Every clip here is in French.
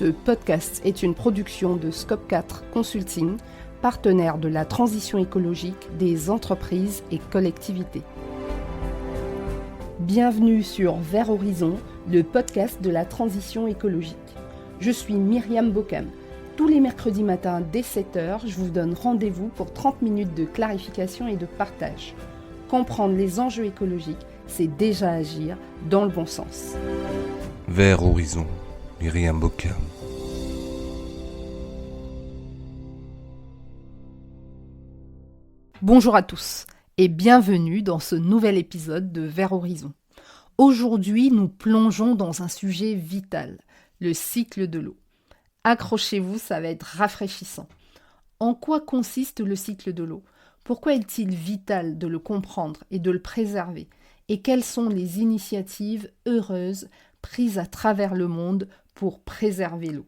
Ce podcast est une production de Scope 4 Consulting, partenaire de la transition écologique des entreprises et collectivités. Bienvenue sur Vert Horizon, le podcast de la transition écologique. Je suis Myriam Bocam. Tous les mercredis matins dès 7h, je vous donne rendez-vous pour 30 minutes de clarification et de partage. Comprendre les enjeux écologiques, c'est déjà agir dans le bon sens. Vert Horizon, Myriam Bocam. Bonjour à tous et bienvenue dans ce nouvel épisode de Vert Horizon. Aujourd'hui, nous plongeons dans un sujet vital, le cycle de l'eau. Accrochez-vous, ça va être rafraîchissant. En quoi consiste le cycle de l'eau ? Pourquoi est-il vital de le comprendre et de le préserver ? Et quelles sont les initiatives heureuses prises à travers le monde pour préserver l'eau ?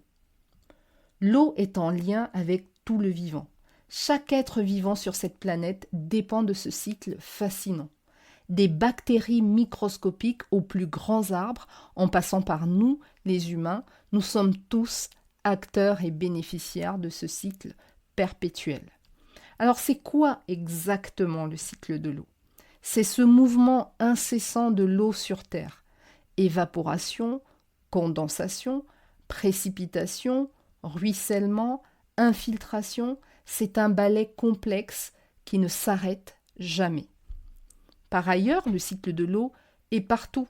L'eau est en lien avec tout le vivant. Chaque être vivant sur cette planète dépend de ce cycle fascinant. Des bactéries microscopiques aux plus grands arbres, en passant par nous, les humains, nous sommes tous acteurs et bénéficiaires de ce cycle perpétuel. Alors c'est quoi exactement le cycle de l'eau ? C'est ce mouvement incessant de l'eau sur Terre. Évaporation, condensation, précipitation, ruissellement, infiltration, c'est un ballet complexe qui ne s'arrête jamais. Par ailleurs, le cycle de l'eau est partout.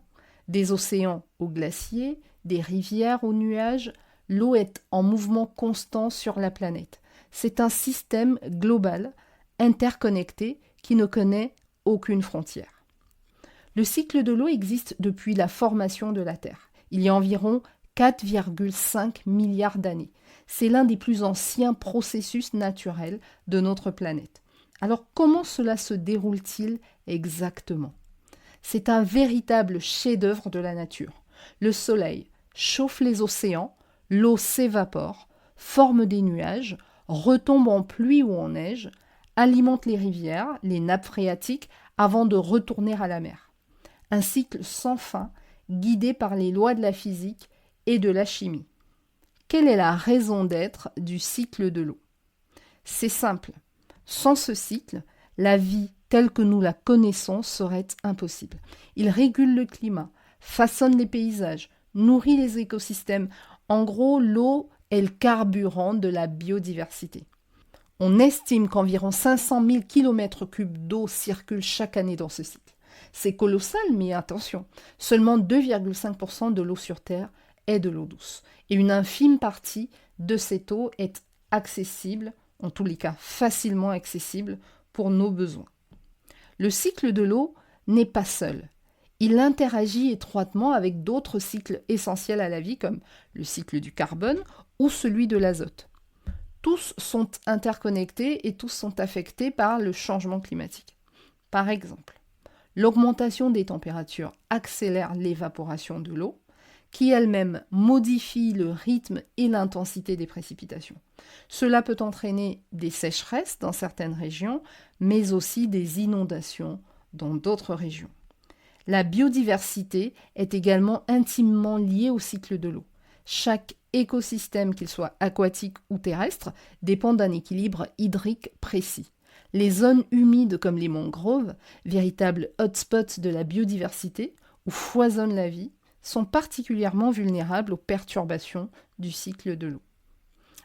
Des océans aux glaciers, des rivières aux nuages, l'eau est en mouvement constant sur la planète. C'est un système global, interconnecté, qui ne connaît aucune frontière. Le cycle de l'eau existe depuis la formation de la Terre. Il y a environ 4,5 milliards d'années. C'est l'un des plus anciens processus naturels de notre planète. Alors comment cela se déroule-t-il exactement ? C'est un véritable chef-d'œuvre de la nature. Le soleil chauffe les océans, l'eau s'évapore, forme des nuages, retombe en pluie ou en neige, alimente les rivières, les nappes phréatiques avant de retourner à la mer. Un cycle sans fin, guidé par les lois de la physique et de la chimie. Quelle est la raison d'être du cycle de l'eau ? C'est simple. Sans ce cycle, la vie telle que nous la connaissons serait impossible. Il régule le climat, façonne les paysages, nourrit les écosystèmes. En gros, l'eau est le carburant de la biodiversité. On estime qu'environ 500 000 km3 d'eau circulent chaque année dans ce cycle. C'est colossal, mais attention, seulement 2,5% de l'eau sur Terre est de l'eau douce. Et une infime partie de cette eau est accessible, en tous les cas facilement accessible, pour nos besoins. Le cycle de l'eau n'est pas seul. Il interagit étroitement avec d'autres cycles essentiels à la vie, comme le cycle du carbone ou celui de l'azote. Tous sont interconnectés et tous sont affectés par le changement climatique. Par exemple, l'augmentation des températures accélère l'évaporation de l'eau, qui elle-même modifie le rythme et l'intensité des précipitations. Cela peut entraîner des sécheresses dans certaines régions, mais aussi des inondations dans d'autres régions. La biodiversité est également intimement liée au cycle de l'eau. Chaque écosystème, qu'il soit aquatique ou terrestre, dépend d'un équilibre hydrique précis. Les zones humides comme les mangroves, véritables hotspots de la biodiversité, où foisonne la vie, sont particulièrement vulnérables aux perturbations du cycle de l'eau.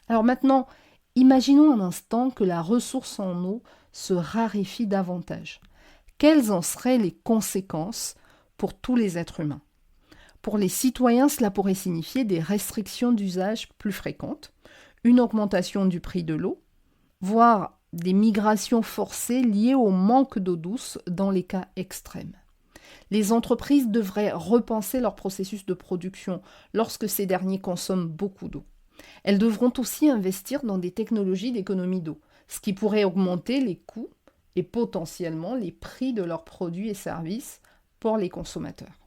Alors maintenant, imaginons un instant que la ressource en eau se raréfie davantage. Quelles en seraient les conséquences pour tous les êtres humains ? Pour les citoyens, cela pourrait signifier des restrictions d'usage plus fréquentes, une augmentation du prix de l'eau, voire des migrations forcées liées au manque d'eau douce dans les cas extrêmes. Les entreprises devraient repenser leur processus de production lorsque ces derniers consomment beaucoup d'eau. Elles devront aussi investir dans des technologies d'économie d'eau, ce qui pourrait augmenter les coûts et potentiellement les prix de leurs produits et services pour les consommateurs.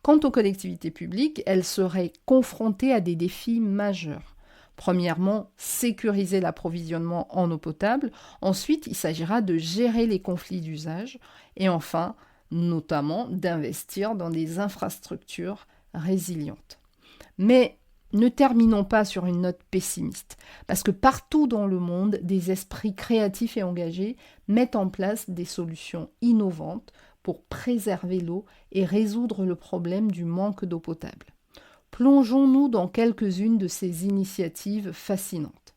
Quant aux collectivités publiques, elles seraient confrontées à des défis majeurs. Premièrement, sécuriser l'approvisionnement en eau potable. Ensuite, il s'agira de gérer les conflits d'usage. Et enfin, notamment d'investir dans des infrastructures résilientes. Mais ne terminons pas sur une note pessimiste, parce que partout dans le monde, des esprits créatifs et engagés mettent en place des solutions innovantes pour préserver l'eau et résoudre le problème du manque d'eau potable. Plongeons-nous dans quelques-unes de ces initiatives fascinantes.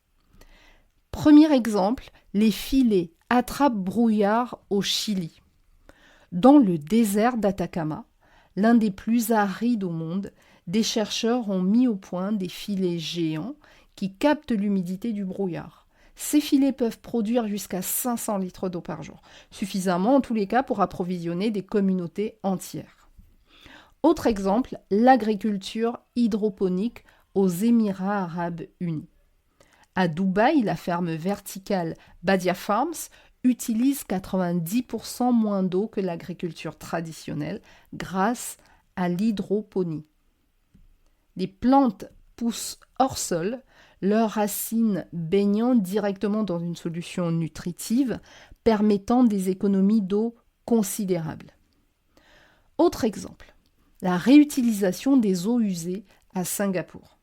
Premier exemple, les filets attrape-brouillard au Chili. Dans le désert d'Atacama, l'un des plus arides au monde, des chercheurs ont mis au point des filets géants qui captent l'humidité du brouillard. Ces filets peuvent produire jusqu'à 500 litres d'eau par jour, suffisamment en tous les cas pour approvisionner des communautés entières. Autre exemple, l'agriculture hydroponique aux Émirats arabes unis. À Dubaï, la ferme verticale Badia Farms utilise 90% moins d'eau que l'agriculture traditionnelle grâce à l'hydroponie. Les plantes poussent hors sol, leurs racines baignant directement dans une solution nutritive, permettant des économies d'eau considérables. Autre exemple, la réutilisation des eaux usées à Singapour.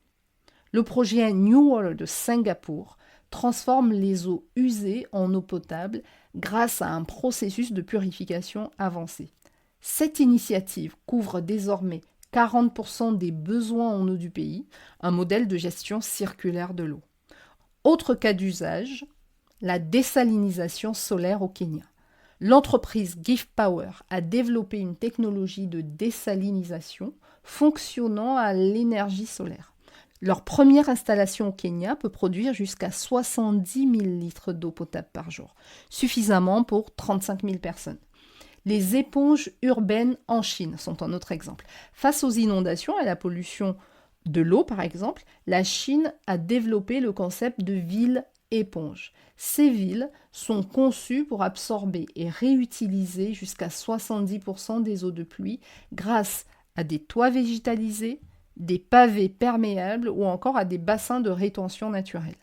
Le projet New Water de Singapour transforme les eaux usées en eau potable grâce à un processus de purification avancé. Cette initiative couvre désormais 40% des besoins en eau du pays, un modèle de gestion circulaire de l'eau. Autre cas d'usage, la désalinisation solaire au Kenya. L'entreprise Gift Power a développé une technologie de désalinisation fonctionnant à l'énergie solaire. Leur première installation au Kenya peut produire jusqu'à 70 000 litres d'eau potable par jour, suffisamment pour 35 000 personnes. Les éponges urbaines en Chine sont un autre exemple. Face aux inondations et à la pollution de l'eau, par exemple, la Chine a développé le concept de ville éponge. Ces villes sont conçues pour absorber et réutiliser jusqu'à 70% des eaux de pluie grâce à des toits végétalisés, des pavés perméables ou encore à des bassins de rétention naturels.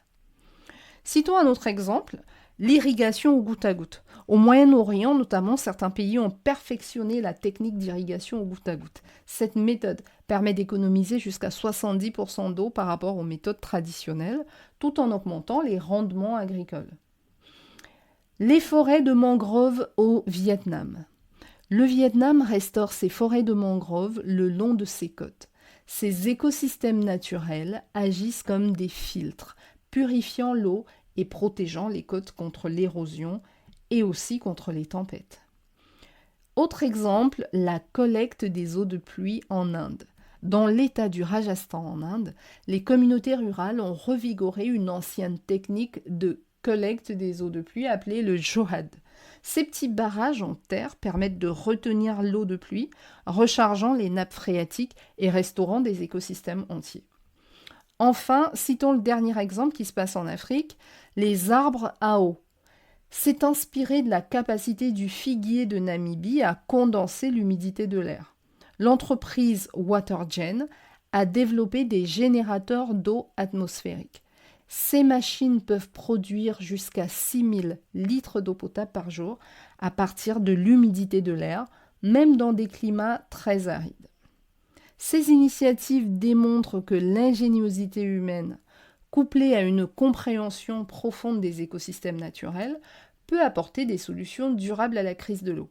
Citons un autre exemple, l'irrigation au goutte à goutte. Au Moyen-Orient, notamment, certains pays ont perfectionné la technique d'irrigation au goutte à goutte. Cette méthode permet d'économiser jusqu'à 70% d'eau par rapport aux méthodes traditionnelles, tout en augmentant les rendements agricoles. Les forêts de mangroves au Vietnam. Le Vietnam restaure ses forêts de mangroves le long de ses côtes. Ces écosystèmes naturels agissent comme des filtres, purifiant l'eau et protégeant les côtes contre l'érosion et aussi contre les tempêtes. Autre exemple, la collecte des eaux de pluie en Inde. Dans l'état du Rajasthan en Inde, les communautés rurales ont revigoré une ancienne technique de collecte des eaux de pluie appelée le Johad. Ces petits barrages en terre permettent de retenir l'eau de pluie, rechargeant les nappes phréatiques et restaurant des écosystèmes entiers. Enfin, citons le dernier exemple qui se passe en Afrique, les arbres à eau. C'est inspiré de la capacité du figuier de Namibie à condenser l'humidité de l'air. L'entreprise WaterGen a développé des générateurs d'eau atmosphérique. Ces machines peuvent produire jusqu'à 6000 litres d'eau potable par jour à partir de l'humidité de l'air, même dans des climats très arides. Ces initiatives démontrent que l'ingéniosité humaine, couplée à une compréhension profonde des écosystèmes naturels, peut apporter des solutions durables à la crise de l'eau.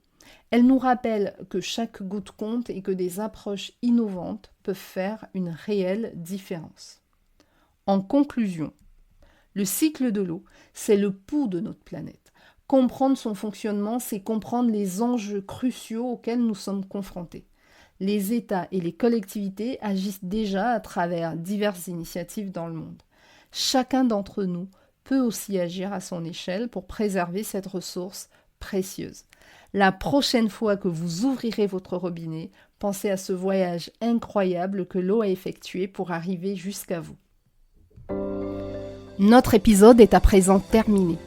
Elles nous rappellent que chaque goutte compte et que des approches innovantes peuvent faire une réelle différence. En conclusion, le cycle de l'eau, c'est le pouls de notre planète. Comprendre son fonctionnement, c'est comprendre les enjeux cruciaux auxquels nous sommes confrontés. Les États et les collectivités agissent déjà à travers diverses initiatives dans le monde. Chacun d'entre nous peut aussi agir à son échelle pour préserver cette ressource précieuse. La prochaine fois que vous ouvrirez votre robinet, pensez à ce voyage incroyable que l'eau a effectué pour arriver jusqu'à vous. Notre épisode est à présent terminé.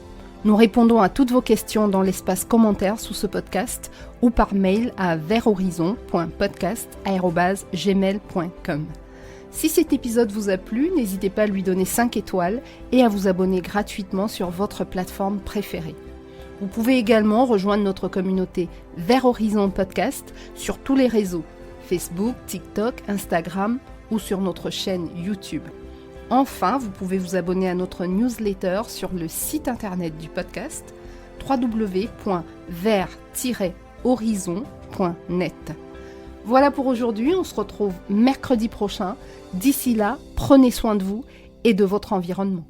Nous répondons à toutes vos questions dans l'espace commentaire sous ce podcast ou par mail à verthorizon.podcast@gmail.com. Si cet épisode vous a plu, n'hésitez pas à lui donner 5 étoiles et à vous abonner gratuitement sur votre plateforme préférée. Vous pouvez également rejoindre notre communauté Vers Horizon Podcast sur tous les réseaux, Facebook, TikTok, Instagram ou sur notre chaîne YouTube. Enfin, vous pouvez vous abonner à notre newsletter sur le site internet du podcast www.vers-horizon.net. Voilà pour aujourd'hui, on se retrouve mercredi prochain. D'ici là, prenez soin de vous et de votre environnement.